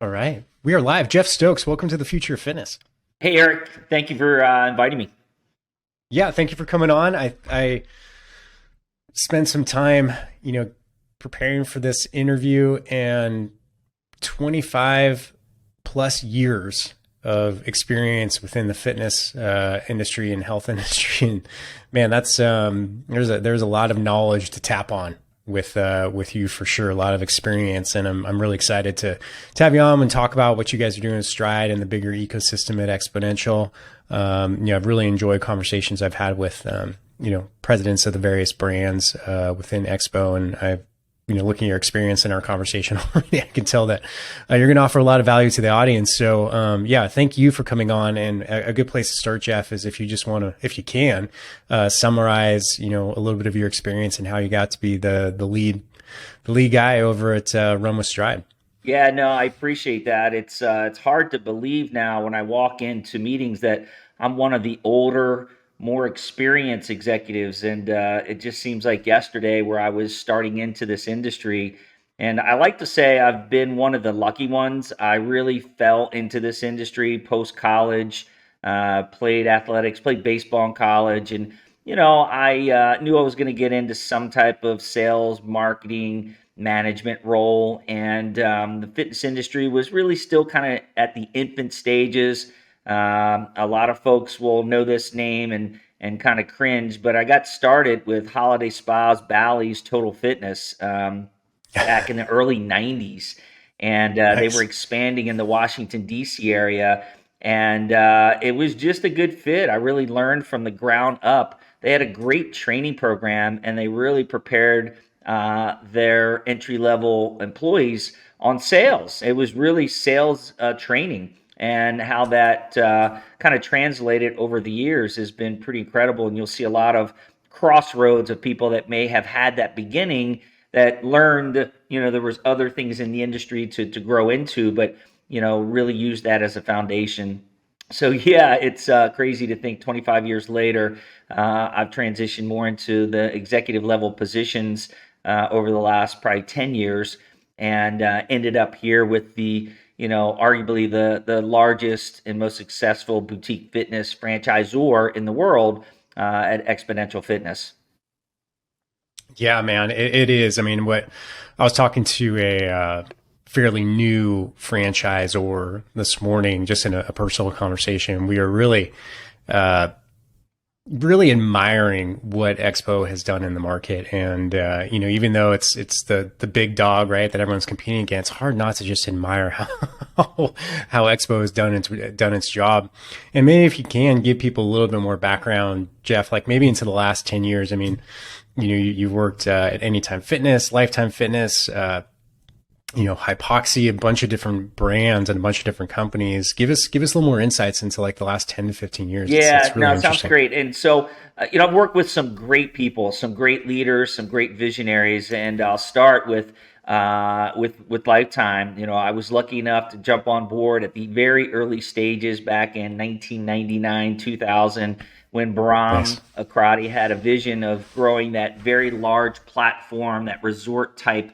All right. We are live. Jeff Stokes, welcome to the Future of Fitness. Hey, Eric, thank you for inviting me. Yeah, thank you for coming on. I spent some time, preparing for this interview and 25 plus years of experience within the fitness industry and health industry. And man, that's there's a lot of knowledge to tap on with you for sure. A lot of experience, and I'm really excited to have you on and talk about what you guys are doing at Stride and the bigger ecosystem at Exponential. I've really enjoyed conversations I've had with presidents of the various brands within Expo, and I've looking at your experience in our conversation already, I can tell that you're going to offer a lot of value to the audience. So, thank you for coming on. And a good place to start, Jeff, is if you just want to, if you can, summarize, a little bit of your experience and how you got to be the lead guy over at Run with Stride. Yeah, no, I appreciate that. It's hard to believe now when I walk into meetings that I'm one of the older, more experienced executives, and it just seems like yesterday where I was starting into this industry. And I like to say I've been one of the lucky ones. I really fell into this industry post college, played athletics, played baseball in college, and I knew I was going to get into some type of sales, marketing, management role, and the fitness industry was really still kind of at the infant stages. A lot of folks will know this name and kind of cringe, but I got started with Holiday Spas, Bally's, Total Fitness back in the early '90s, and they were Nice. expanding in the Washington D.C. area, and it was just a good fit. I really learned from the ground up. They had a great training program, and they really prepared their entry level employees on sales. It was really sales training, and how that kind of translated over the years has been pretty incredible. And you'll see a lot of crossroads of people that may have had that beginning that learned, there was other things in the industry to grow into, but, really use that as a foundation. So yeah, it's crazy to think 25 years later, I've transitioned more into the executive level positions over the last probably 10 years, and ended up here with the arguably the largest and most successful boutique fitness franchisor in the world at Exponential Fitness. Yeah, man, it is. I mean, what I was talking to a fairly new franchisor this morning, just in a personal conversation. We are uh, really admiring what Expo has done in the market, and even though it's the big dog, right, that everyone's competing against, hard not to just admire how Expo has done its job. And maybe if you can give people a little bit more background, Jeff, like maybe into the last 10 years. I mean, you've worked at Anytime Fitness, Lifetime Fitness, Hypoxia, a bunch of different brands and a bunch of different companies. Give us a little more insights into like the last 10 to 15 years. Yeah, It's no, really it sounds interesting. great. And so, I've worked with some great people, some great leaders, some great visionaries, and I'll start with Lifetime. I was lucky enough to jump on board at the very early stages back in 1999, 2000, when Nice. Bahram Akradi had a vision of growing that very large platform, that resort type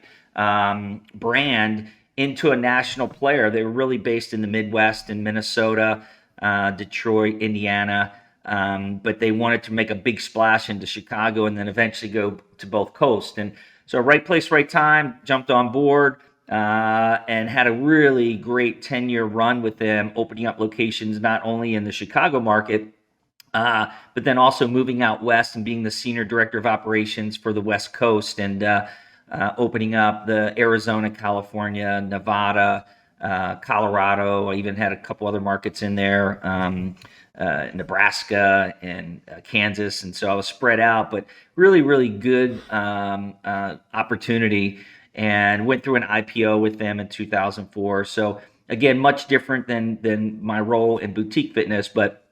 brand, into a national player. They were really based in the Midwest, in Minnesota, Detroit, Indiana, but they wanted to make a big splash into Chicago and then eventually go to both coasts. And so, right place, right time, jumped on board, and had a really great 10-year run with them, opening up locations not only in the Chicago market, but then also moving out west and being the senior director of operations for the West Coast, and opening up the Arizona, California, Nevada, Colorado. I even had a couple other markets in there, Nebraska and Kansas. And so I was spread out, but really, really good opportunity, and went through an IPO with them in 2004. So again, much different than my role in boutique fitness, but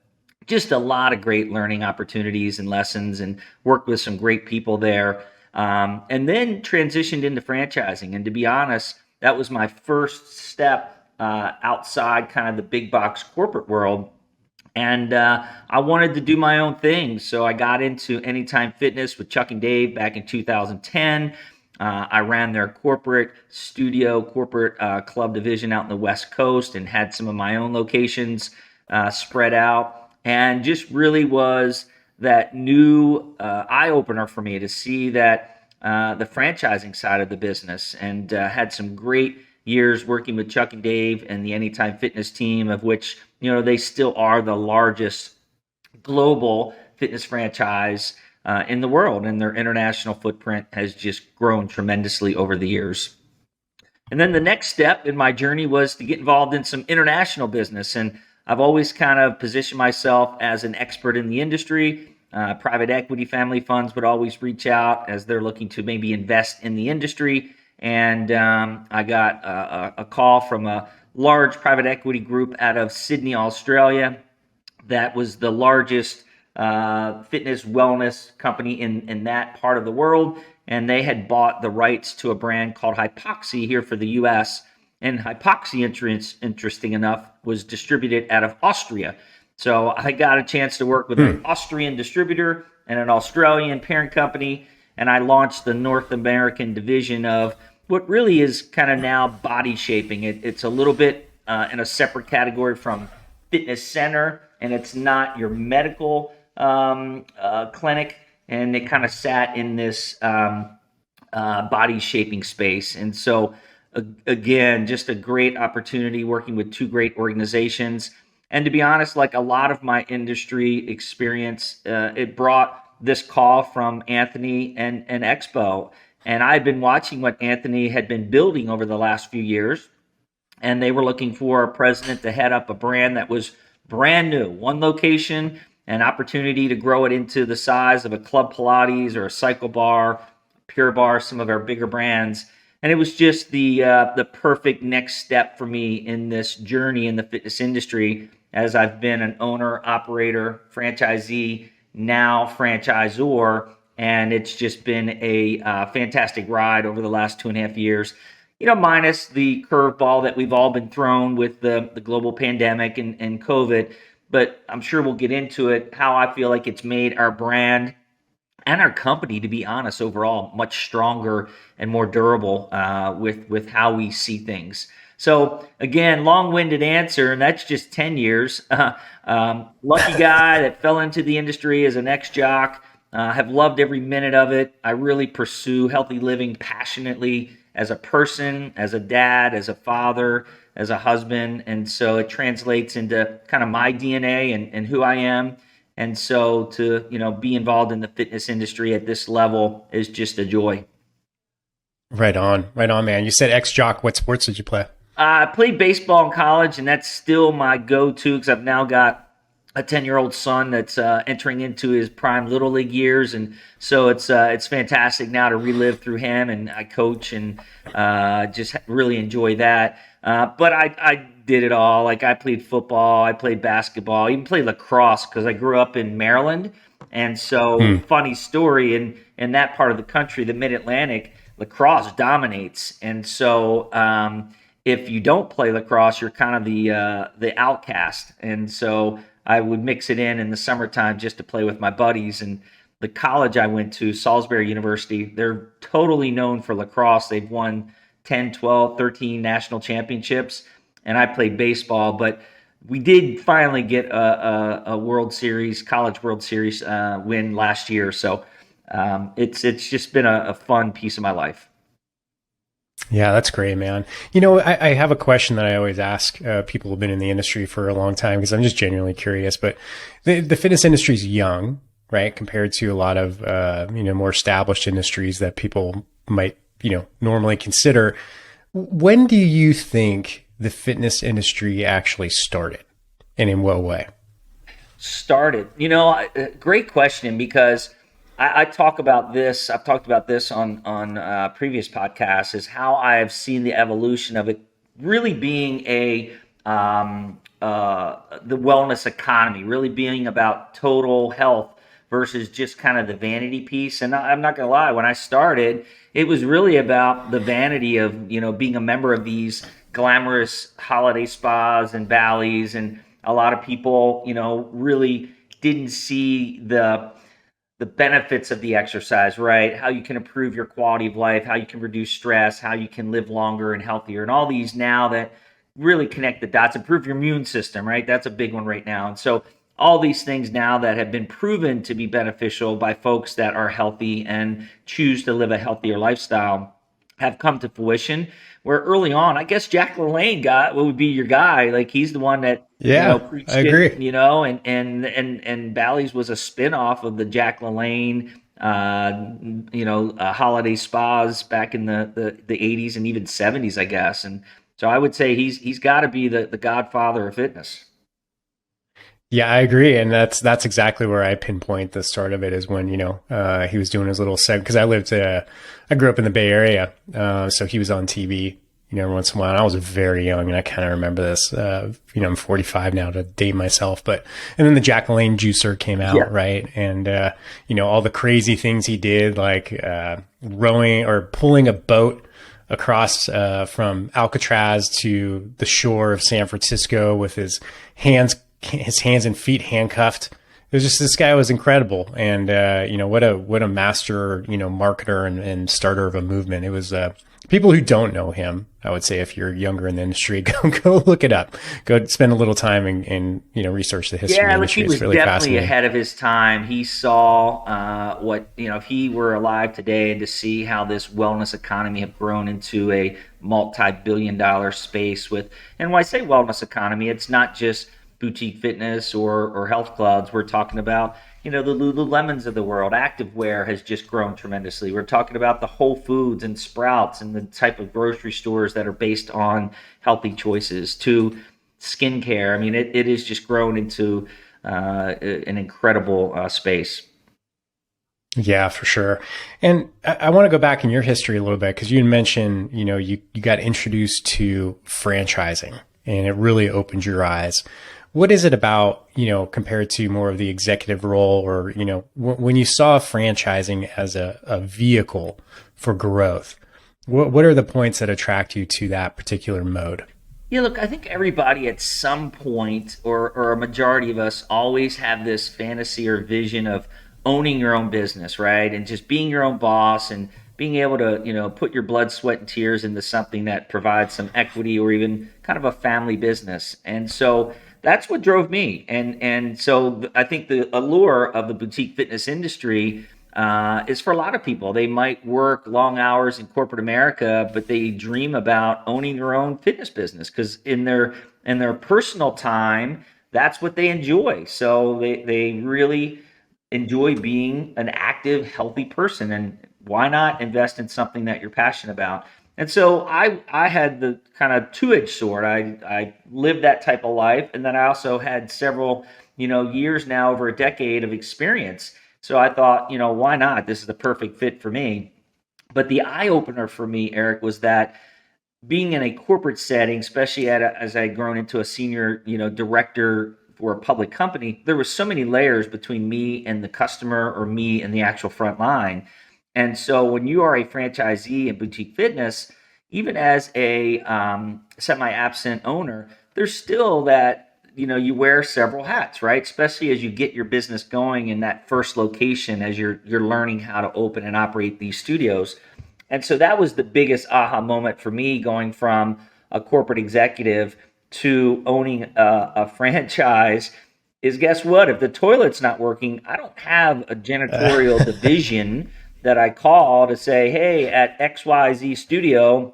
just a lot of great learning opportunities and lessons, and worked with some great people there. And then transitioned into franchising. And to be honest, that was my first step outside kind of the big box corporate world. And I wanted to do my own thing. So I got into Anytime Fitness with Chuck and Dave back in 2010. I ran their corporate club division out in the West Coast, and had some of my own locations spread out, and just really was that new eye opener for me to see that the franchising side of the business, and had some great years working with Chuck and Dave and the Anytime Fitness team, of which they still are the largest global fitness franchise in the world, and their international footprint has just grown tremendously over the years. And then the next step in my journey was to get involved in some international business. And I've always kind of positioned myself as an expert in the industry. Private equity family funds would always reach out as they're looking to maybe invest in the industry. And I got a call from a large private equity group out of Sydney, Australia, that was the largest fitness wellness company in that part of the world. And they had bought the rights to a brand called Hypoxia here for the US. And Hypoxia, interesting enough, was distributed out of Austria. So I got a chance to work with an Austrian distributor and an Australian parent company. And I launched the North American division of what really is kind of now body shaping. It's a little bit in a separate category from fitness center, and it's not your medical clinic, and it kind of sat in this body shaping space. And so, again, just a great opportunity working with two great organizations. And to be honest, like a lot of my industry experience, it brought this call from Anthony and Expo. And I've been watching what Anthony had been building over the last few years, and they were looking for a president to head up a brand that was brand new, one location, an opportunity to grow it into the size of a Club Pilates or a Cycle Bar, Pure Barre, some of our bigger brands. And it was just the perfect next step for me in this journey in the fitness industry, as I've been an owner, operator, franchisee, now franchisor, and it's just been a fantastic ride over the last 2.5 years. Minus the curveball that we've all been thrown with the global pandemic and COVID. But I'm sure we'll get into it, how I feel like it's made our brand and our company, to be honest, overall much stronger and more durable with how we see things. So again, long-winded answer, and that's just 10 years. Lucky guy that fell into the industry as an ex-jock. Have loved every minute of it. I really pursue healthy living passionately as a person, as a dad, as a father, as a husband. And so it translates into kind of my DNA and who I am. And so to, be involved in the fitness industry at this level is just a joy. Right on, man. You said ex-jock. What sports did you play? I played baseball in college, and that's still my go-to because I've now got a 10-year-old son that's entering into his prime little league years, and so it's fantastic now to relive through him. And I coach and just really enjoy that. But I did it all. Like I played football, I played basketball, even played lacrosse because I grew up in Maryland. And so, funny story, in that part of the country, the Mid Atlantic, lacrosse dominates. And so, if you don't play lacrosse, you're kind of the outcast. And so I would mix it in the summertime just to play with my buddies. And the college I went to, Salisbury University, they're totally known for lacrosse. They've won 10, 12, 13 national championships. And I played baseball, but we did finally get a World Series, College World Series win last year. So it's just been a fun piece of my life. Yeah, that's great, man. I have a question that I always ask people who've been in the industry for a long time because I'm just genuinely curious. But the fitness industry is young, right, compared to a lot of more established industries that people might normally consider. When do you think the fitness industry actually started, and in what way? Started, great question, because I talk about this. I've talked about this on previous podcasts. Is how I have seen the evolution of it really being the wellness economy, really being about total health versus just kind of the vanity piece. And I'm not gonna lie, when I started, it was really about the vanity of being a member of these glamorous holiday spas and valleys, and a lot of people really didn't see the benefits of the exercise, right? How you can improve your quality of life, how you can reduce stress, how you can live longer and healthier, and all these now that really connect the dots, improve your immune system, right? That's a big one right now. And so all these things now that have been proven to be beneficial by folks that are healthy and choose to live a healthier lifestyle have come to fruition. Where early on, I guess Jack LaLanne got what would be your guy. Like he's the one that Yeah, I preached it, agree. and Bally's was a spinoff of the Jack LaLanne, holiday spas back in the 80s and even 70s, I guess. And so I would say he's got to be the godfather of fitness. Yeah, I agree, and that's exactly where I pinpoint the start of it is when he was doing his little segment because I grew up in the Bay Area, so he was on TV, every once in a while. And I was very young, and I kind of remember this. I'm 45 now to date myself, and then the Jack LaLanne juicer came Yeah. out, right, and all the crazy things he did, like rowing or pulling a boat across from Alcatraz to the shore of San Francisco with his hands and feet handcuffed. It was just this guy was incredible, and what a master marketer and starter of a movement. It was people who don't know him. I would say if you're younger in the industry, go look it up. Go spend a little time and research the history of the Yeah, look, he industry. It's was really definitely fascinating. ahead of his time. He saw if he were alive today and to see how this wellness economy have grown into a multi-billion-dollar space and when I say wellness economy, it's not just boutique fitness or health clubs. We're talking about, the Lululemons of the world. Activewear has just grown tremendously. We're talking about the Whole Foods and Sprouts and the type of grocery stores that are based on healthy choices to skincare. I mean, it is just grown into an incredible space. Yeah, for sure. And I want to go back in your history a little bit because you mentioned, you got introduced to franchising and it really opened your eyes. What is it about, compared to more of the executive role or, when you saw franchising as a vehicle for growth, what are the points that attract you to that particular mode? Yeah, look, I think everybody at some point, or a majority of us, always have this fantasy or vision of owning your own business, right? And just being your own boss and being able to, put your blood, sweat, and tears into something that provides some equity or even kind of a family business. And so that's what drove me. And so I think the allure of the boutique fitness industry is for a lot of people. They might work long hours in corporate America, but they dream about owning their own fitness business because in their personal time, that's what they enjoy. So they really enjoy being an active, healthy person. And why not invest in something that you're passionate about? And so I had the kind of two-edged sword. I lived that type of life, and then I also had several years now, over a decade of experience. So I thought, why not? This is the perfect fit for me. But the eye opener for me, Eric, was that being in a corporate setting, especially as I had grown into a senior, director for a public company, there was so many layers between me and the customer or me and the actual front line. And so when you are a franchisee in boutique fitness, even as a semi-absent owner, there's still that, you wear several hats, right? Especially as you get your business going in that first location, as you're learning how to open and operate these studios. And so that was the biggest aha moment for me, going from a corporate executive to owning a franchise. Is, guess what? If the toilet's not working, I don't have a janitorial division that I call to say, hey, at XYZ studio,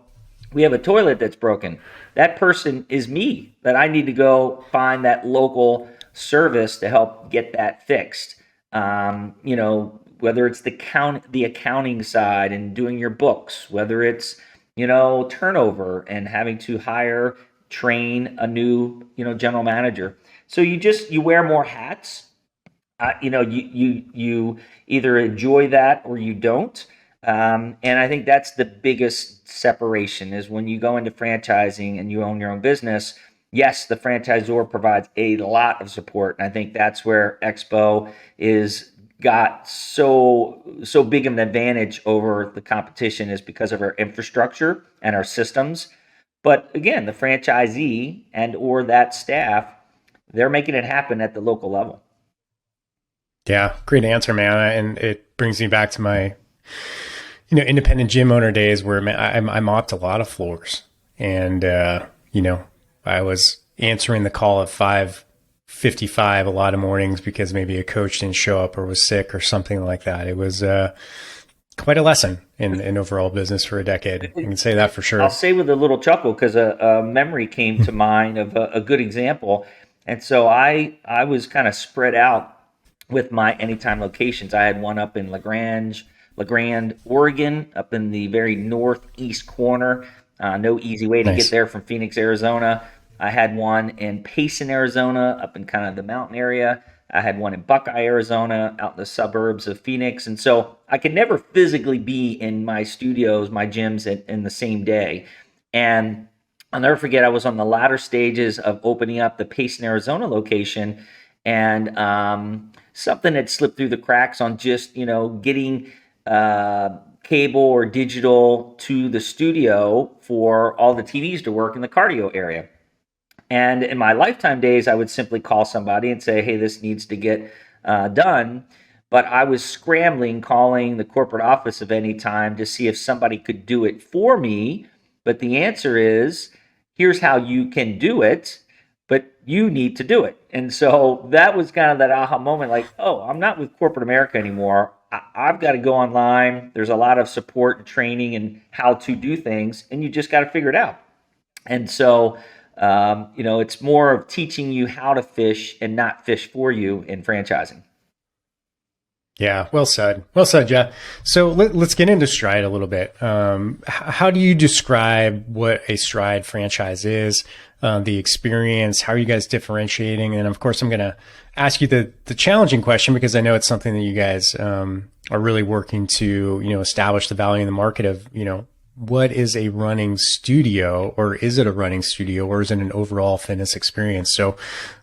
we have a toilet that's broken. That person is me, that I need to go find that local service to help get that fixed. Whether it's the accounting side and doing your books, whether it's turnover and having to hire, train a new general manager. So you wear more hats. You either enjoy that or you don't. And I think that's the biggest separation is when you go into franchising and you own your own business. Yes, the franchisor provides a lot of support, and I think that's where Expo is got so big of an advantage over the competition is because of our infrastructure and our systems. But again, the franchisee and or that staff, they're making it happen at the local level. Yeah, great answer, man. And it brings me back to my, independent gym owner days where I mopped a lot of floors, and I was answering the call at 5:55 a lot of mornings because maybe a coach didn't show up or was sick or something like that. It was quite a lesson in overall business for a decade. I can say that for I'll sure. say with a little chuckle because a memory came to mind of a good example. And so I was kind of spread out with my anytime locations. I had one up in LaGrande, Oregon, up in the very northeast corner. No easy way to get Nice. there from Phoenix, Arizona. I had one in Payson, Arizona, up in kind of the mountain area. I had one in Buckeye, Arizona, out in the suburbs of Phoenix. And so I could never physically be in my studios, my gyms in the same day. And I'll never forget, I was on the latter stages of opening up the Payson, Arizona location. And something had slipped through the cracks on just, getting cable or digital to the studio for all the TVs to work in the cardio area. And in my lifetime days, I would simply call somebody and say, hey, this needs to get done. But I was scrambling, calling the corporate office of any time to see if somebody could do it for me. But the answer is, here's how you can do it, but you need to do it. And so that was kind of that aha moment like, oh, I'm not with corporate America anymore. I've got to go online. There's a lot of support and training and how to do things, and you just got to figure it out. And so, it's more of teaching you how to fish and not fish for you in franchising. Yeah, well said. Well said, Jeff. So let's get into Stride a little bit. How do you describe what a Stride franchise is, the experience? How are you guys differentiating? And of course, I'm going to ask you the challenging question because I know it's something that you guys are really working to, establish the value in the market of, what is a running studio, or is it a running studio, or is it an overall fitness experience? So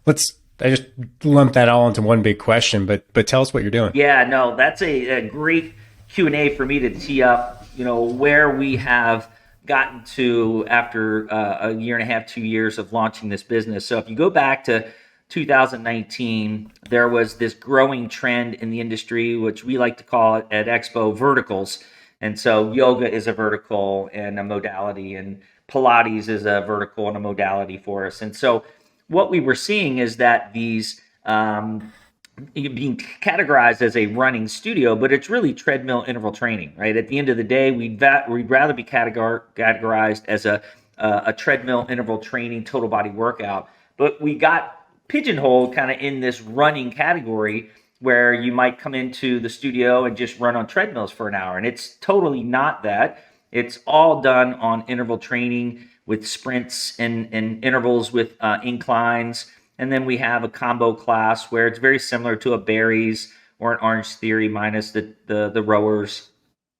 I just lumped that all into one big question, but tell us what you're doing. Yeah, no, that's a great Q&A for me to tee up, where we have gotten to after a year and a half, 2 years of launching this business. So if you go back to 2019, there was this growing trend in the industry, which we like to call it at Expo verticals. And so yoga is a vertical and a modality, and Pilates is a vertical and a modality for us. And so what we were seeing is that these being categorized as a running studio, but it's really treadmill interval training, right? At the end of the day, we'd rather be categorized as a treadmill interval training total body workout. But we got pigeonholed kind of in this running category where you might come into the studio and just run on treadmills for an hour. And it's totally not that. It's all done on interval training with sprints and intervals with inclines. And then we have a combo class where it's very similar to a Barry's or an Orange Theory minus the rowers.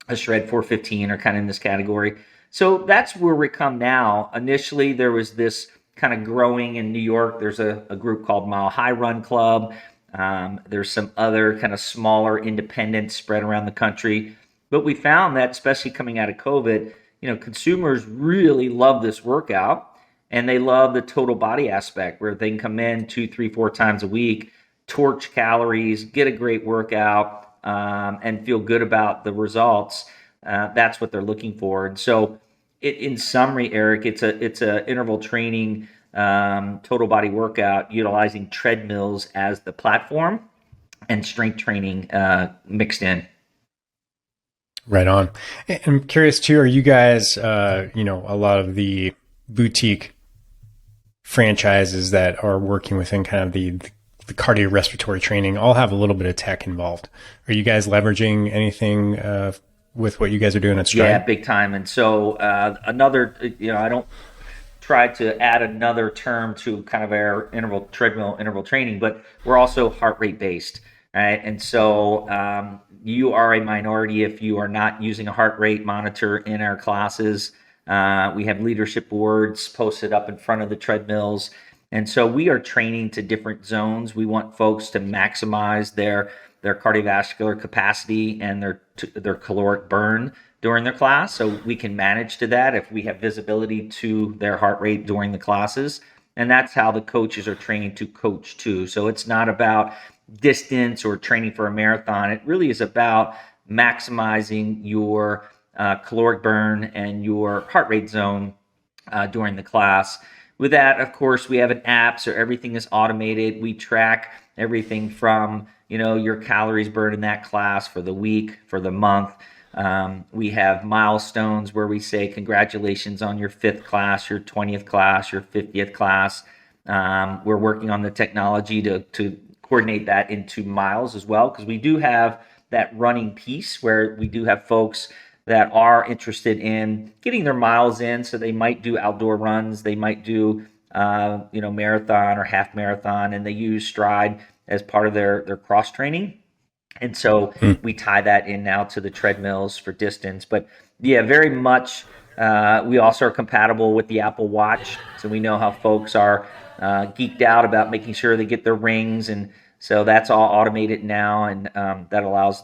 A Shred 415 are kind of in this category. So that's where we come now. Initially, there was this kind of growing in New York. There's a group called Mile High Run Club. There's some other kind of smaller independents spread around the country. But we found that, especially coming out of COVID, consumers really love this workout, and they love the total body aspect where they can come in 2, 3, 4 times a week, torch calories, get a great workout, and feel good about the results. That's what they're looking for. And so, in summary, Eric, it's a interval training total body workout utilizing treadmills as the platform and strength training mixed in. Right on. And I'm curious too, are you guys, a lot of the boutique franchises that are working within kind of the cardiorespiratory training all have a little bit of tech involved. Are you guys leveraging anything with what you guys are doing at Yeah, Stride? big time. And so another, I don't try to add another term to kind of our treadmill interval training, but we're also heart rate based, right? And so you are a minority if you are not using a heart rate monitor in our classes. We have leadership boards posted up in front of the treadmills. And so we are training to different zones. We want folks to maximize their cardiovascular capacity and their caloric burn during their class. So we can manage to that if we have visibility to their heart rate during the classes. And that's how the coaches are trained to coach too. So it's not about distance or training for a marathon. It really is about maximizing your caloric burn and your heart rate zone during the class. With that, of course, we have an app, so everything is automated. We track everything from your calories burned in that class for the week, for the month. We have milestones where we say congratulations on your 5th class, your 20th class, your 50th class. We're working on the technology to coordinate that into miles as well, because we do have that running piece where we do have folks that are interested in getting their miles in. So they might do outdoor runs, they might do marathon or half marathon, and they use Stride as part of their cross training. And so we tie that in now to the treadmills for distance. But yeah, very much. We also are compatible with the Apple Watch, so we know how folks are geeked out about making sure they get their rings, and so that's all automated now, and that allows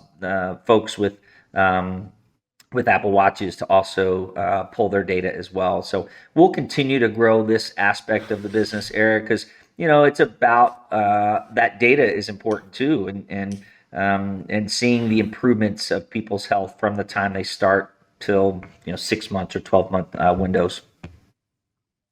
folks with Apple Watches to also pull their data as well. So we'll continue to grow this aspect of the business, Eric, because it's about that data is important too, and seeing the improvements of people's health from the time they start till 6 months or 12-month windows.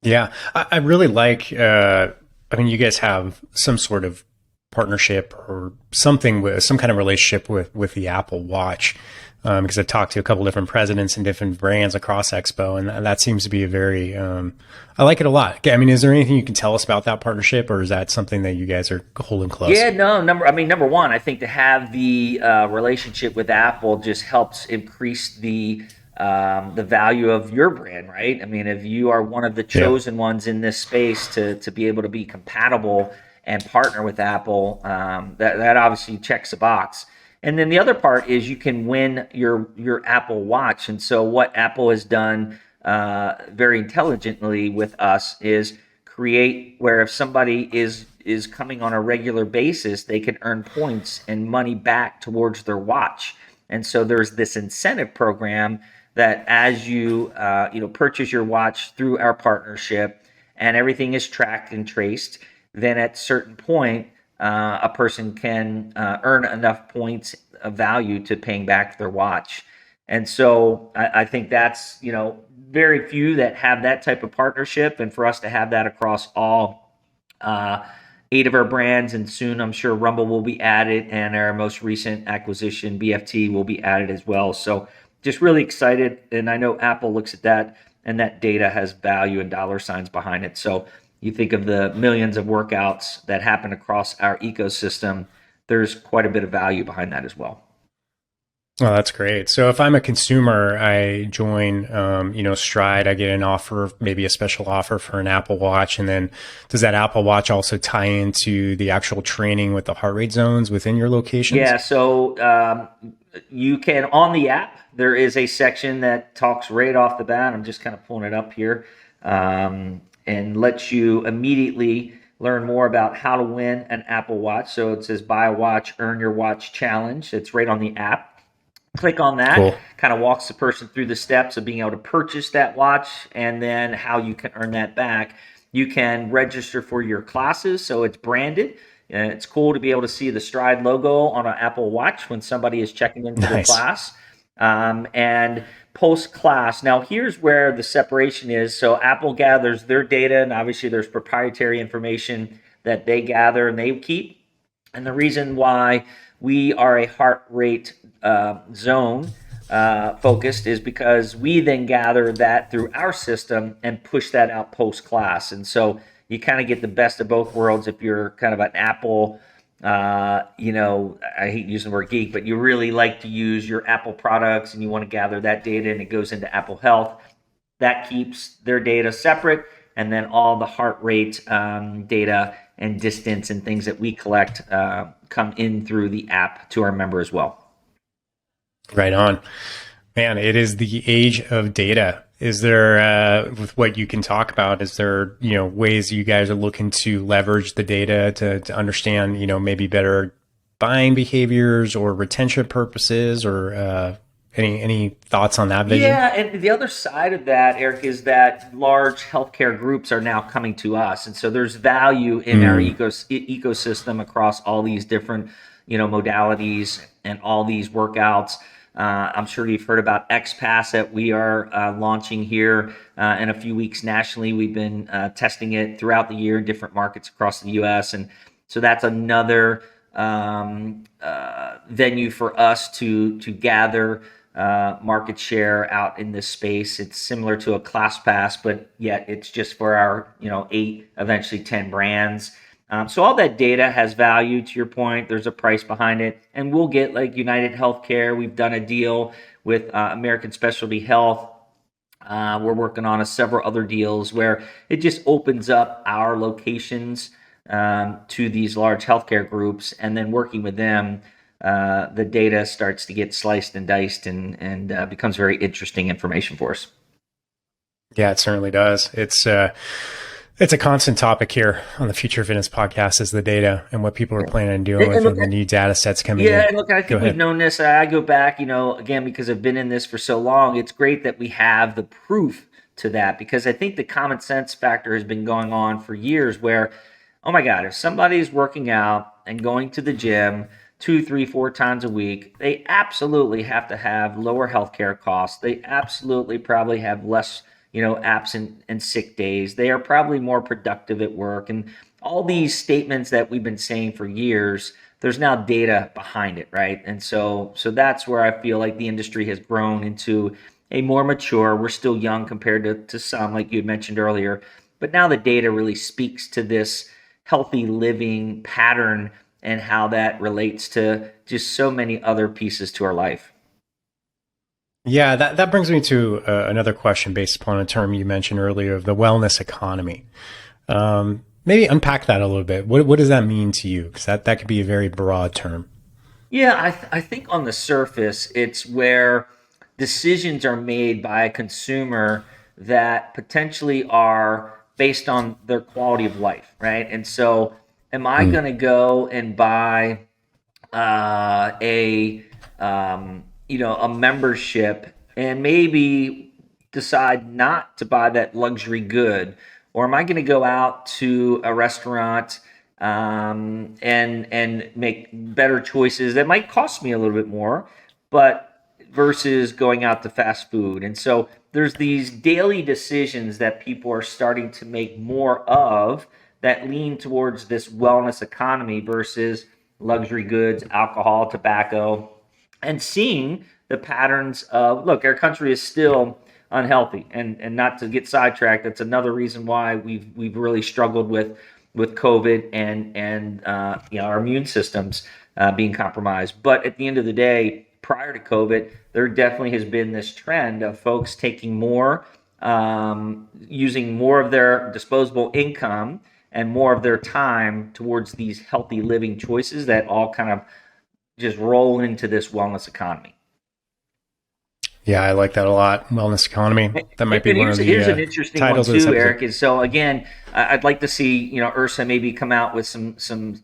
Yeah, I really like. I mean, you guys have some sort of partnership or something with some kind of relationship with the Apple Watch, because I've talked to a couple different presidents and different brands across Expo, and that seems to be a very. I like it a lot. I mean, is there anything you can tell us about that partnership, or is that something that you guys are holding close? Yeah, no, number one, I think to have the relationship with Apple just helps increase the value of your brand, right? I mean, if you are one of the chosen ones in this space to be able to be compatible and partner with Apple, that obviously checks the box. And then the other part is you can win your Apple Watch. And so what Apple has done very intelligently with us is create where if somebody is coming on a regular basis, they can earn points and money back towards their watch. And so there's this incentive program that as you purchase your watch through our partnership, and everything is tracked and traced, then at a certain point, a person can earn enough points of value to paying back their watch. And so I think that's very few that have that type of partnership, and for us to have that across all 8 of our brands, and soon I'm sure Rumble will be added, and our most recent acquisition BFT will be added as well. So just really excited, and I know Apple looks at that, and that data has value and dollar signs behind it. So you think of the millions of workouts that happen across our ecosystem, there's quite a bit of value behind that as well. Oh, that's great. So if I'm a consumer, I join, Stride, I get an offer, maybe a special offer for an Apple Watch. And then does that Apple Watch also tie into the actual training with the heart rate zones within your locations? Yeah. So you can, on the app, there is a section that talks right off the bat. I'm just kind of pulling it up here, and lets you immediately learn more about how to win an Apple Watch. So it says buy a watch, earn your watch challenge. It's right on the app. Click on that. Cool. Kind of walks the person through the steps of being able to purchase that watch, and then how you can earn that back. You can register for your classes, so it's branded. And it's cool to be able to see the Stride logo on an Apple Watch when somebody is checking into the class. And post-class. Now, here's where the separation is. So Apple gathers their data, and obviously there's proprietary information that they gather and they keep. And the reason why we are a heart rate zone focused is because we then gather that through our system and push that out post-class. And so you kind of get the best of both worlds if you're kind of an Apple, I hate using the word geek, but you really like to use your Apple products and you want to gather that data, and it goes into Apple Health. That keeps their data separate, and then all the heart rate data and distance and things that we collect come in through the app to our member as well. Right on. Man, it is the age of data. Is there, with what you can talk about, is there, ways you guys are looking to leverage the data to understand, maybe better buying behaviors or retention purposes, or, Any thoughts on that vision? Yeah, and the other side of that, Eric, is that large healthcare groups are now coming to us, and so there's value in our Mm. ecosystem across all these different, modalities and all these workouts. I'm sure you've heard about XPass that we are launching here in a few weeks nationally. We've been testing it throughout the year in different markets across the U.S., and so that's another venue for us to gather market share out in this space. It's similar to a class pass, but yet it's just for our 8, eventually 10 brands. So all that data has value. To your point, there's a price behind it, and we'll get like United Healthcare. We've done a deal with American Specialty Health. We're working on several other deals where it just opens up our locations to these large healthcare groups, and then working with them, the data starts to get sliced and diced and becomes very interesting information for us. Yeah, it certainly does. It's a constant topic here on the Future Fitness podcast is the data and what people are planning on doing with And it look, and the new data sets coming yeah, in. and look, I Go think we've ahead. known this. I go back, again, because I've been in this for so long. It's great that we have the proof to that, because I think the common sense factor has been going on for years where, oh my God, if somebody's working out and going to the gym 2, 3, 4 times a week, they absolutely have to have lower healthcare costs. They absolutely probably have less, absent and sick days. They are probably more productive at work. And all these statements that we've been saying for years, there's now data behind it, right? And so that's where I feel like the industry has grown into a more mature. We're still young compared to some, like you had mentioned earlier, but now the data really speaks to this healthy living pattern and how that relates to just so many other pieces to our life. Yeah, that brings me to another question based upon a term you mentioned earlier of the wellness economy. Maybe unpack that a little bit. What does that mean to you? Because that could be a very broad term. Yeah, I think on the surface, it's where decisions are made by a consumer that potentially are based on their quality of life, right? And so, am I Mm. going to go and buy a membership and maybe decide not to buy that luxury good, or am I going to go out to a restaurant and make better choices that might cost me a little bit more, but versus going out to fast food? And so there's these daily decisions that people are starting to make more of that lean towards this wellness economy versus luxury goods, alcohol, tobacco, and seeing the patterns of, look, our country is still unhealthy, and not to get sidetracked, that's another reason why we've really struggled with COVID and our immune systems being compromised. But at the end of the day, prior to COVID, there definitely has been this trend of folks taking more, using more of their disposable income and more of their time towards these healthy living choices that all kind of just roll into this wellness economy. Yeah, I like that a lot. Wellness economy. That might be And one of here's the an interesting one titles of this too, episode. Eric. Is so again, I'd like to see Ursa maybe come out with some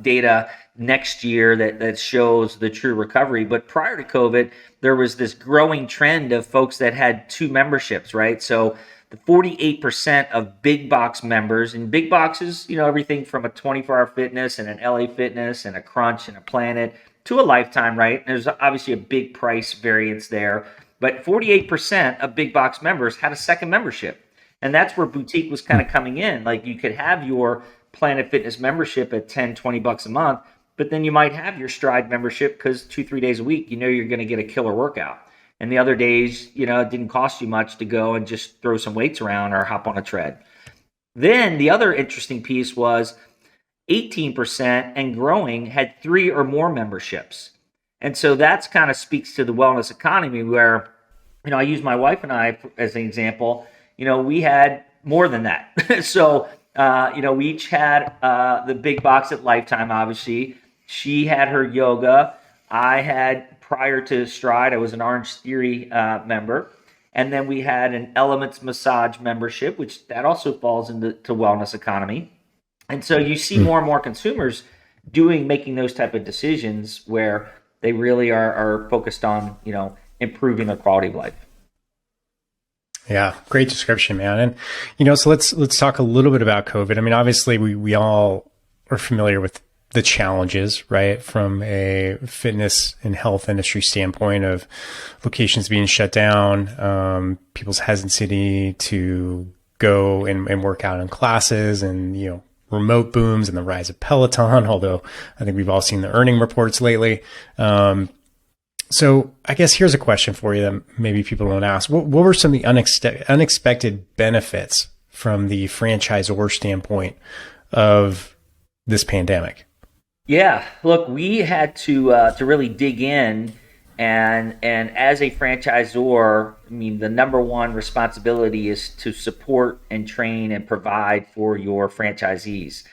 data next year that shows the true recovery. But prior to COVID, there was this growing trend of folks that had 2 memberships, right? So the 48% of big box members, and big boxes, everything from a 24-hour fitness and an LA Fitness and a Crunch and a Planet to a Lifetime, right? And there's obviously a big price variance there, but 48% of big box members had a second membership. And that's where boutique was kind Hmm. of coming in. Like, you could have your Planet Fitness membership at 10, $20 a month, but then you might have your Stride membership because 2, 3 days a week, you're going to get a killer workout. And the other days, it didn't cost you much to go and just throw some weights around or hop on a tread. Then the other interesting piece was 18% and growing had 3 or more memberships. And so that's kind of speaks to the wellness economy where, I use my wife and I as an example. We had more than that. So, we each had the big box at Lifetime, obviously. She had her yoga. I had, prior to Stride, I was an Orange Theory member. And then we had an Elements Massage membership, which that also falls into wellness economy. And so you see Hmm. more and more consumers making those type of decisions where they really are focused on, improving their quality of life. Yeah, great description, man. And so let's talk a little bit about COVID. I mean, obviously we all are familiar with the challenges, right? From a fitness and health industry standpoint of locations being shut down, people's hesitancy to go and work out in classes, and remote booms and the rise of Peloton. Although I think we've all seen the earning reports lately. So I guess here's a question for you that maybe people don't ask. What were some of the unexpected benefits from the franchisor standpoint of this pandemic? Yeah, look, we had to really dig in, and as a franchisor, I mean, the number one responsibility is to support and train and provide for your franchisees.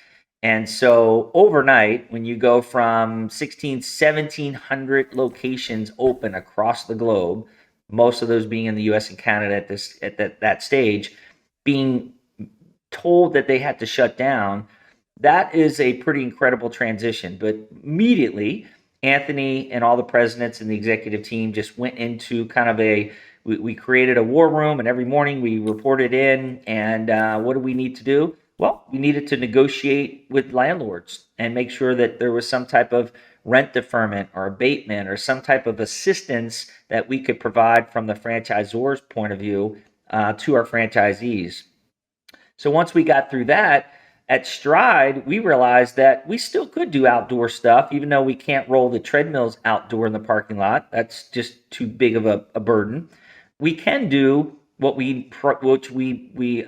And so overnight, when you go from 16, 1700 locations open across the globe, most of those being in the US and Canada at that stage, being told that they had to shut down, that is a pretty incredible transition. But immediately, Anthony and all the presidents and the executive team just went into kind of we created a war room, and every morning we reported in. And what do we need to do? Well, we needed to negotiate with landlords and make sure that there was some type of rent deferment or abatement or some type of assistance that we could provide from the franchisor's point of view to our franchisees. So once we got through that, at Stride, we realized that we still could do outdoor stuff, even though we can't roll the treadmills outdoor in the parking lot. That's just too big of a burden. We can do which we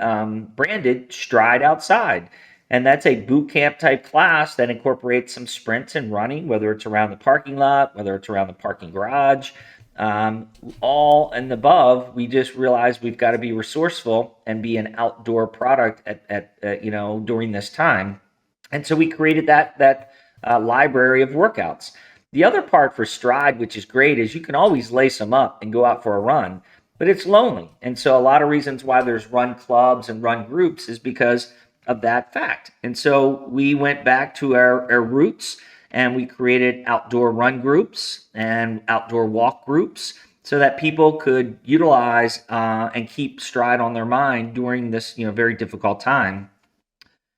branded Stride Outside, and that's a boot camp type class that incorporates some sprints and running, whether it's around the parking lot, whether it's around the parking garage. All and above, we just realized we've got to be resourceful and be an outdoor product at during this time. And so we created that library of workouts. The other part for Stride, which is great, is you can always lace them up and go out for a run, but it's lonely. And so a lot of reasons why there's run clubs and run groups is because of that fact. And so we went back to our roots, and we created outdoor run groups and outdoor walk groups so that people could utilize and keep Stride on their mind during this very difficult time.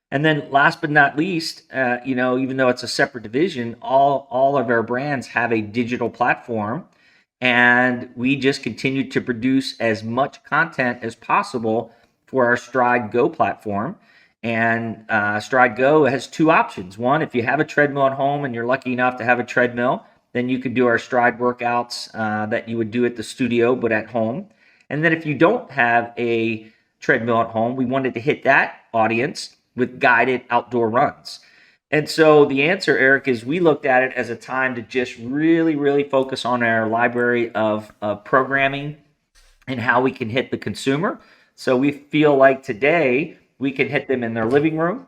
And then last but not least, even though it's a separate division, all of our brands have a digital platform, and we just continue to produce as much content as possible for our Stride Go platform. And Stride Go has two options. One, if you have a treadmill at home and you're lucky enough to have a treadmill, then you could do our Stride workouts that you would do at the studio, but at home. And then if you don't have a treadmill at home, we wanted to hit that audience with guided outdoor runs. And so the answer, Eric, is we looked at it as a time to just really, really focus on our library of programming and how we can hit the consumer. So we feel like today we can hit them in their living room.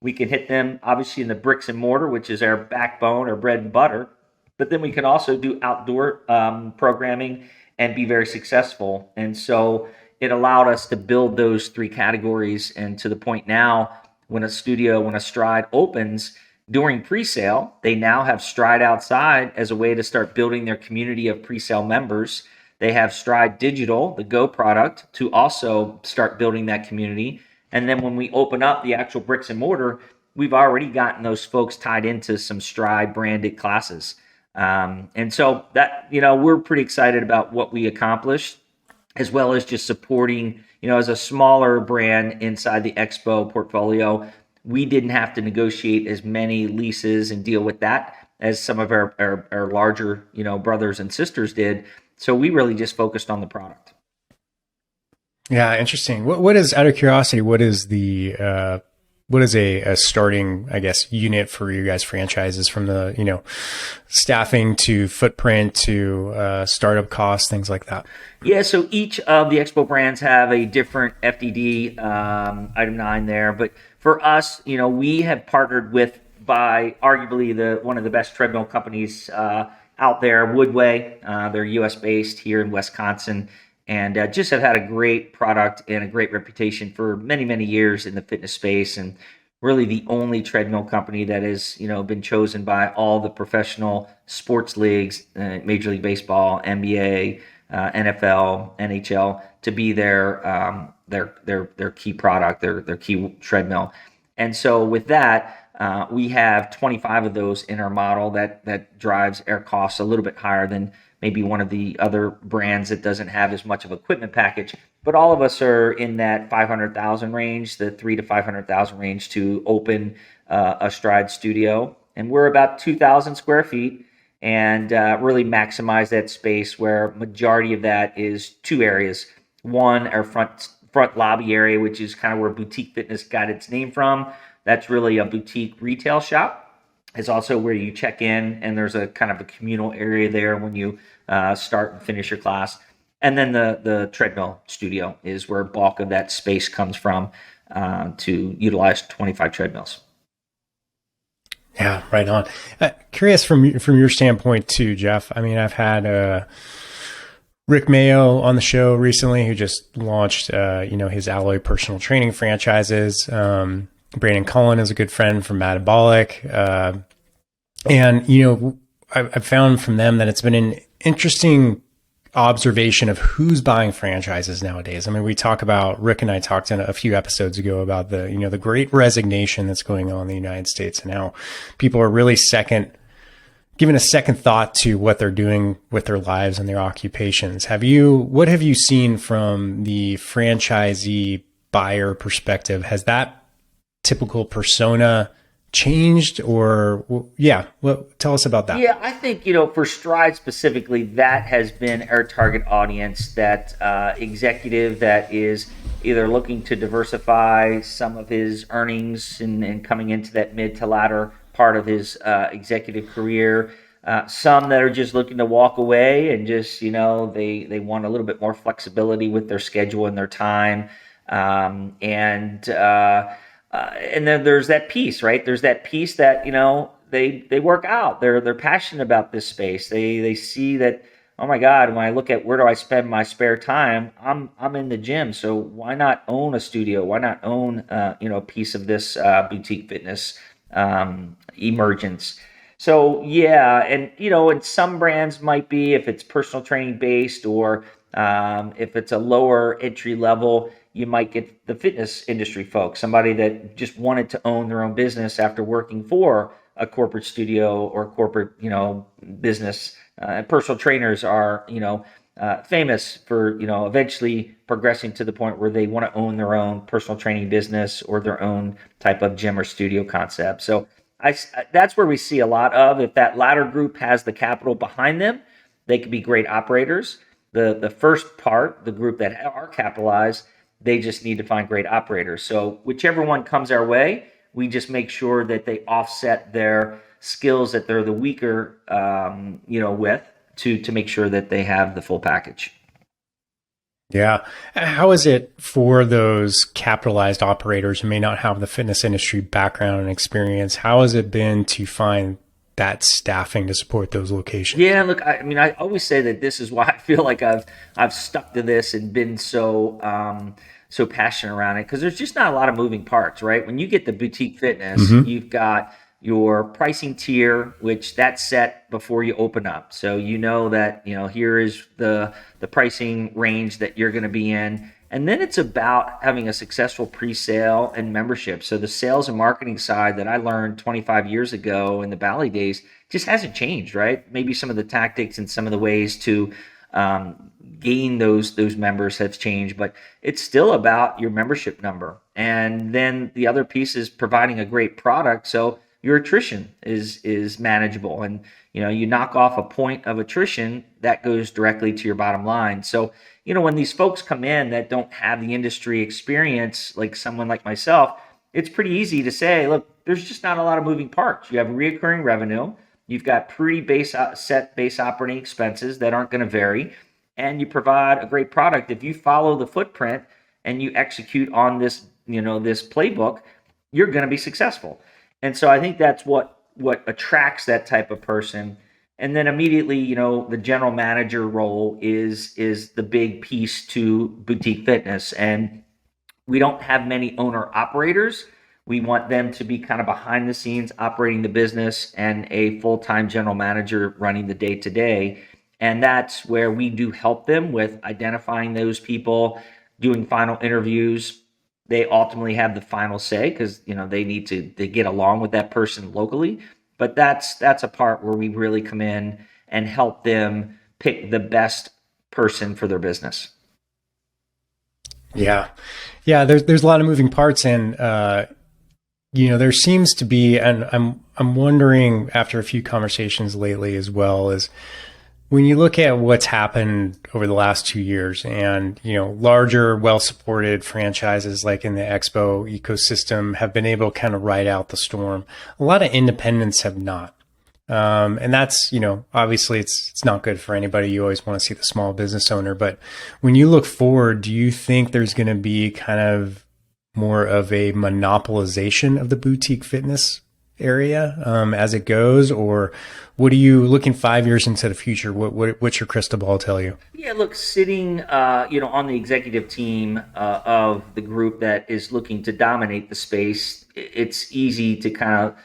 We can hit them obviously in the bricks and mortar, which is our backbone, our bread and butter. But then we can also do outdoor programming and be very successful. And so it allowed us to build those three categories. And to the point now, when a Stride opens during pre-sale, they now have Stride Outside as a way to start building their community of pre-sale members. They have Stride Digital, the Go product, to also start building that community. And then when we open up the actual bricks and mortar, we've already gotten those folks tied into some Stride branded classes. And so that, we're pretty excited about what we accomplished, as well as just supporting, as a smaller brand inside the Expo portfolio. We didn't have to negotiate as many leases and deal with that as some of our larger, brothers and sisters did. So we really just focused on the product. Yeah, interesting. What is, out of curiosity, what is a starting, I guess, unit for you guys franchises, from the, staffing to footprint to startup costs, things like that? Yeah, so each of the Expo brands have a different FDD item 9 there. But for us, we have partnered with, by arguably one of the best treadmill companies out there, Woodway. They're US based here in Wisconsin, and just have had a great product and a great reputation for many, many years in the fitness space, and really the only treadmill company that has, been chosen by all the professional sports leagues, Major League Baseball, NBA, NFL, NHL to be their key product, their key treadmill. And so with that, we have 25 of those in our model that drives our costs a little bit higher than maybe one of the other brands that doesn't have as much of equipment package. But all of us are in that 500,000 range, the 3 to 500,000 range to open a Stride studio. And we're about 2,000 square feet and really maximize that space where majority of that is two areas. One, our front lobby area, which is kind of where Boutique Fitness got its name from. That's really a boutique retail shop. It's also where you check in, and there's a kind of a communal area there when you start and finish your class. And then the treadmill studio is where bulk of that space comes from to utilize 25 treadmills. Yeah, right on. Curious from your standpoint too, Jeff. I mean, I've had Rick Mayo on the show recently, who just launched his Alloy personal training franchises. Brandon Cullen is a good friend from Metabolic, and I've found from them that it's been an interesting observation of who's buying franchises nowadays. I mean, Rick and I talked in a few episodes ago about the great resignation that's going on in the United States and how people are really giving a second thought to what they're doing with their lives and their occupations. What have you seen from the franchisee buyer perspective? Has that typical persona changed, or tell us about that? Yeah, I think for Stride specifically, that has been our target audience, that executive that is either looking to diversify some of his earnings and coming into that mid to latter part of his executive career. Some that are just looking to walk away and just they want a little bit more flexibility with their schedule and their time, and then there's that piece, right? There's that piece that they work out. They're passionate about this space. They see that, oh my God, when I look at where do I spend my spare time, I'm in the gym. So why not own a studio? Why not own a piece of this boutique fitness emergence? So yeah, and some brands might be, if it's personal training based, or if it's a lower entry level, you might get the fitness industry folks, somebody that just wanted to own their own business after working for a corporate studio or corporate, business. Personal trainers are, famous for, eventually progressing to the point where they want to own their own personal training business or their own type of gym or studio concept. So that's where we see a lot of, if that latter group has the capital behind them, they could be great operators. The first part, the group that are capitalized, they just need to find great operators. So whichever one comes our way, we just make sure that they offset their skills that they're the weaker, with to make sure that they have the full package. Yeah. How is it for those capitalized operators who may not have the fitness industry background and experience? How has it been to find that staffing to support those locations? Yeah, look, I always say that this is why I feel like I've stuck to this and been so passionate around it, because there's just not a lot of moving parts, right? When you get the boutique fitness, you've got your pricing tier, which that's set before you open up. So that here is the pricing range that you're going to be in. And then it's about having a successful pre-sale and membership. So the sales and marketing side that I learned 25 years ago in the Bally days just hasn't changed, right? Maybe some of the tactics and some of the ways to gain those members has changed, but it's still about your membership number. And then the other piece is providing a great product, so your attrition is manageable. And you knock off a point of attrition, that goes directly to your bottom line. So when these folks come in that don't have the industry experience, like someone like myself, it's pretty easy to say, look, there's just not a lot of moving parts. You have reoccurring revenue. You've got pretty set base operating expenses that aren't going to vary. And you provide a great product. If you follow the footprint and you execute on this, this playbook, you're going to be successful. And so I think that's what attracts that type of person. And then immediately, the general manager role is the big piece to boutique fitness. And we don't have many owner operators. We want them to be kind of behind the scenes operating the business, and a full-time general manager running the day-to-day. And that's where we do help them with identifying those people, doing final interviews. They ultimately have the final say because they need to get along with that person locally. But that's a part where we really come in and help them pick the best person for their business. Yeah. Yeah. There's a lot of moving parts, and, there seems to be, and I'm wondering after a few conversations lately as well, is when you look at what's happened over the last 2 years, and, larger, well-supported franchises like in the Expo ecosystem have been able to kind of ride out the storm. A lot of independents have not. And that's, obviously it's not good for anybody. You always want to see the small business owner, but when you look forward, do you think there's going to be kind of more of a monopolization of the boutique fitness area, as it goes, or what are you looking 5 years into the future? What's your crystal ball tell you? Yeah, look, sitting, on the executive team of the group that is looking to dominate the space, it's easy to kind of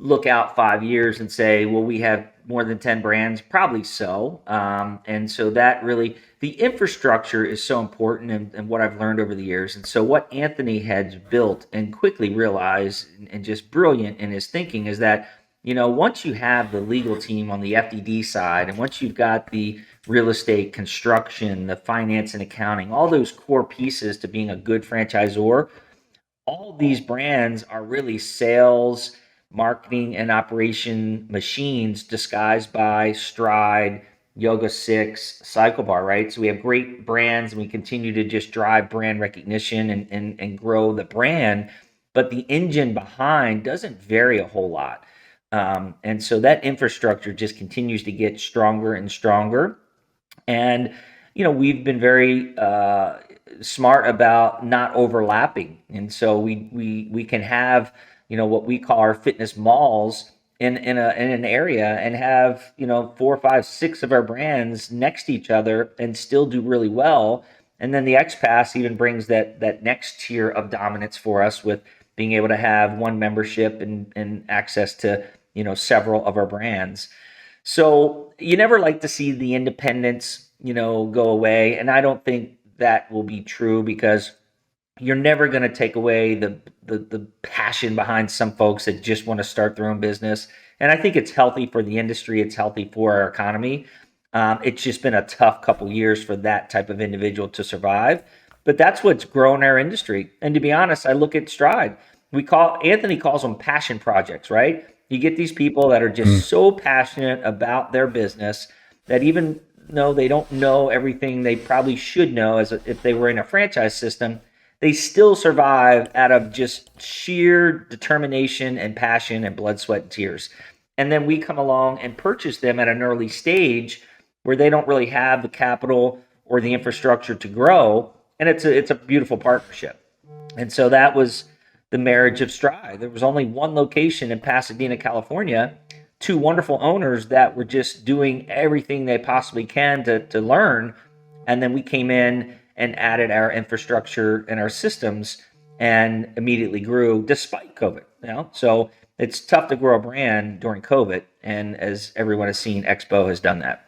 look out 5 years and say, well, we have more than 10 brands, probably so. And so that really, the infrastructure is so important, and what I've learned over the years. And so what Anthony had built and quickly realized, and just brilliant in his thinking, is that, once you have the legal team on the FDD side, and once you've got the real estate, construction, the finance and accounting, all those core pieces to being a good franchisor, all these brands are really sales, marketing, and operation machines disguised by Stride, Yoga Six, Cycle Bar, right? So we have great brands, and we continue to just drive brand recognition and grow the brand, but the engine behind doesn't vary a whole lot. And so that infrastructure just continues to get stronger and stronger. And we've been very smart about not overlapping, and so we can have what we call our fitness malls in an area, and have 4, 5, 6 of our brands next to each other and still do really well. And then the X Pass even brings that next tier of dominance for us, with being able to have one membership and access to several of our brands. So you never like to see the independents, go away. And I don't think that will be true, because you're never going to take away the passion behind some folks that just want to start their own business. And I think it's healthy for the industry. It's healthy for our economy. It's just been a tough couple years for that type of individual to survive. But that's what's grown our industry. And to be honest, I look at Stride. Anthony calls them passion projects, right? You get these people that are Mm. just so passionate about their business that even though they don't know everything they probably should know, if they were in a franchise system, they still survive out of just sheer determination and passion and blood, sweat, and tears. And then we come along and purchase them at an early stage where they don't really have the capital or the infrastructure to grow. And it's a beautiful partnership. And so that was the marriage of Stride. There was only one location in Pasadena, California, two wonderful owners that were just doing everything they possibly can to learn. And then we came in and added our infrastructure and our systems, and immediately grew despite COVID. So it's tough to grow a brand during COVID. And as everyone has seen, Expo has done that.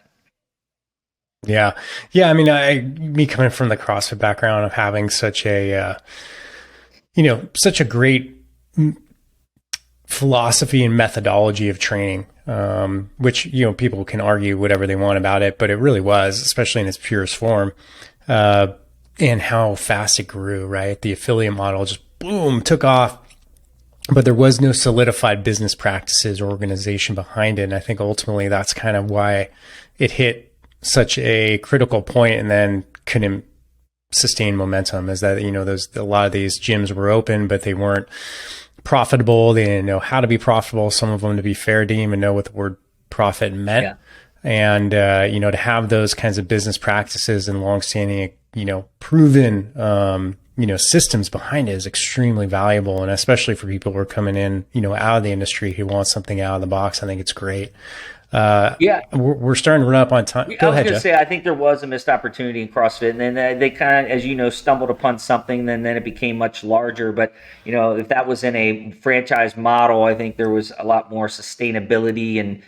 Yeah. Yeah. I mean, me coming from the CrossFit background of having such such a great philosophy and methodology of training, which, people can argue whatever they want about it, but it really was, especially in its purest form, and how fast it grew, right? The affiliate model just boom, took off, but there was no solidified business practices or organization behind it. And I think ultimately that's kind of why it hit such a critical point and then couldn't sustain momentum, is that, a lot of these gyms were open, but they weren't profitable. They didn't know how to be profitable. Some of them, to be fair, didn't even know what the word profit meant. Yeah. And, to have those kinds of business practices and longstanding, proven, systems behind it is extremely valuable. And especially for people who are coming in, out of the industry who want something out of the box, I think it's great. Yeah. We're starting to run up on time. Go I was ahead, going to Jeff. say, I think there was a missed opportunity in CrossFit, and then they kind of, as stumbled upon something, then it became much larger. But, if that was in a franchise model, I think there was a lot more sustainability and,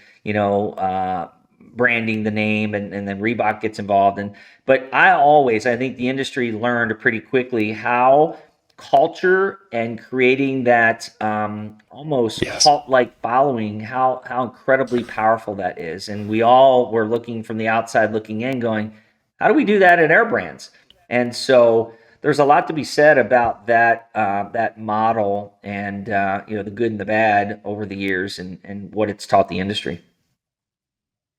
branding the name, and then Reebok gets involved. But I think the industry learned pretty quickly how culture and creating that almost Yes. cult-like following, how incredibly powerful that is. And we all were looking from the outside looking in, going, how do we do that in our brands? And so there's a lot to be said about that model, and the good and the bad over the years, and what it's taught the industry.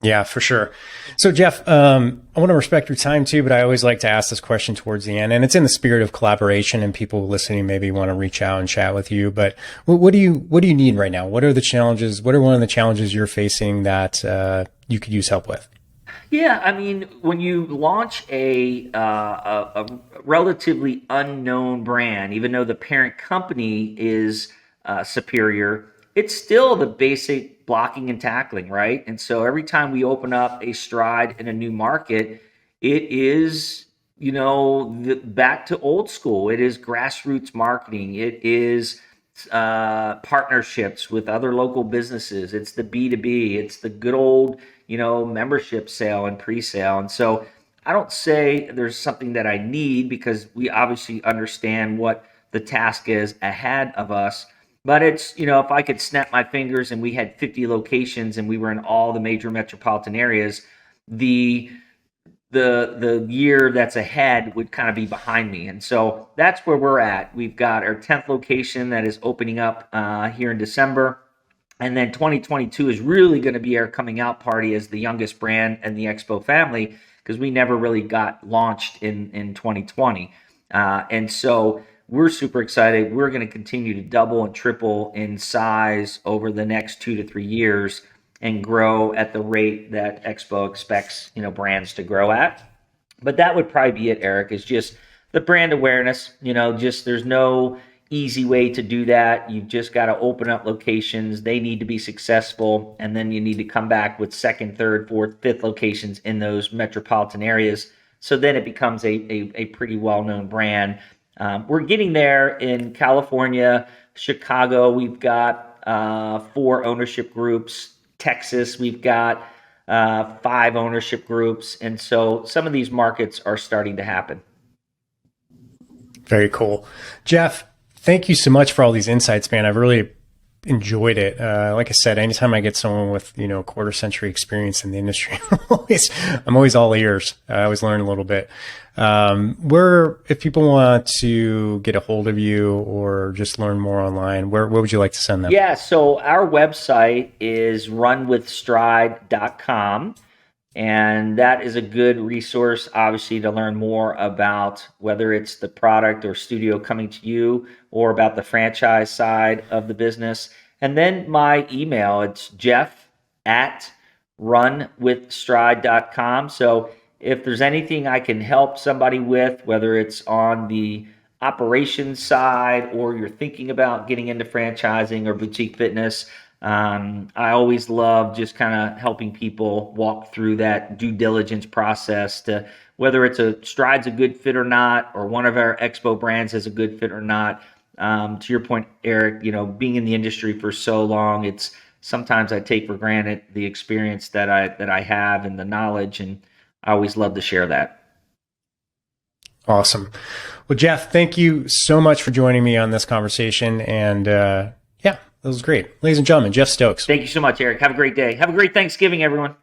Yeah, for sure. So, Jeff, I want to respect your time too, but I always like to ask this question towards the end, and it's in the spirit of collaboration, and people listening maybe want to reach out and chat with you. But what do you need right now? What are the challenges? What are one of the challenges you're facing that you could use help with? Yeah, I mean, when you launch a relatively unknown brand, even though the parent company is superior, it's still the basic blocking and tackling, right? And so every time we open up a stride in a new market, it is, back to old school. It is grassroots marketing. It is partnerships with other local businesses. It's the B2B. It's the good old, membership sale and pre-sale. And so I don't say there's something that I need, because we obviously understand what the task is ahead of us. But it's, if I could snap my fingers and we had 50 locations and we were in all the major metropolitan areas, the the year that's ahead would kind of be behind me. And so that's where we're at. We've got our 10th location that is opening up here in December. And then 2022 is really going to be our coming out party as the youngest brand in the Expo family, because we never really got launched in 2020. And so we're super excited. We're going to continue to double and triple in size over the next 2 to 3 years, and grow at the rate that Expo expects, brands to grow at. But that would probably be it, Eric, is just the brand awareness. Just there's no easy way to do that. You've just got to open up locations. They need to be successful. And then you need to come back with second, third, fourth, fifth locations in those metropolitan areas. So then it becomes a pretty well-known brand. We're getting there in California, Chicago. We've got 4 ownership groups. Texas, we've got 5 ownership groups. And so some of these markets are starting to happen. Very cool. Jeff, thank you so much for all these insights, man. I've really enjoyed it. Like I said, anytime I get someone with, a quarter century experience in the industry, I'm always all ears. I always learn a little bit. If people want to get a hold of you or just learn more online, where would you like to send them? Yeah. So our website is runwithstride.com. And that is a good resource, obviously, to learn more about whether it's the product or studio coming to you, or about the franchise side of the business. And then my email, it's jeff@runwithstride.com. So if there's anything I can help somebody with, whether it's on the operations side, or you're thinking about getting into franchising or boutique fitness, I always love just kind of helping people walk through that due diligence process, to whether it's Stride's a good fit or not, or one of our Expo brands is a good fit or not. To your point, Eric, being in the industry for so long, it's sometimes I take for granted the experience that I have and the knowledge, and I always love to share that. Awesome. Well, Jeff, thank you so much for joining me on this conversation. And yeah, that was great. Ladies and gentlemen, Jeff Stokes. Thank you so much, Eric. Have a great day. Have a great Thanksgiving, everyone.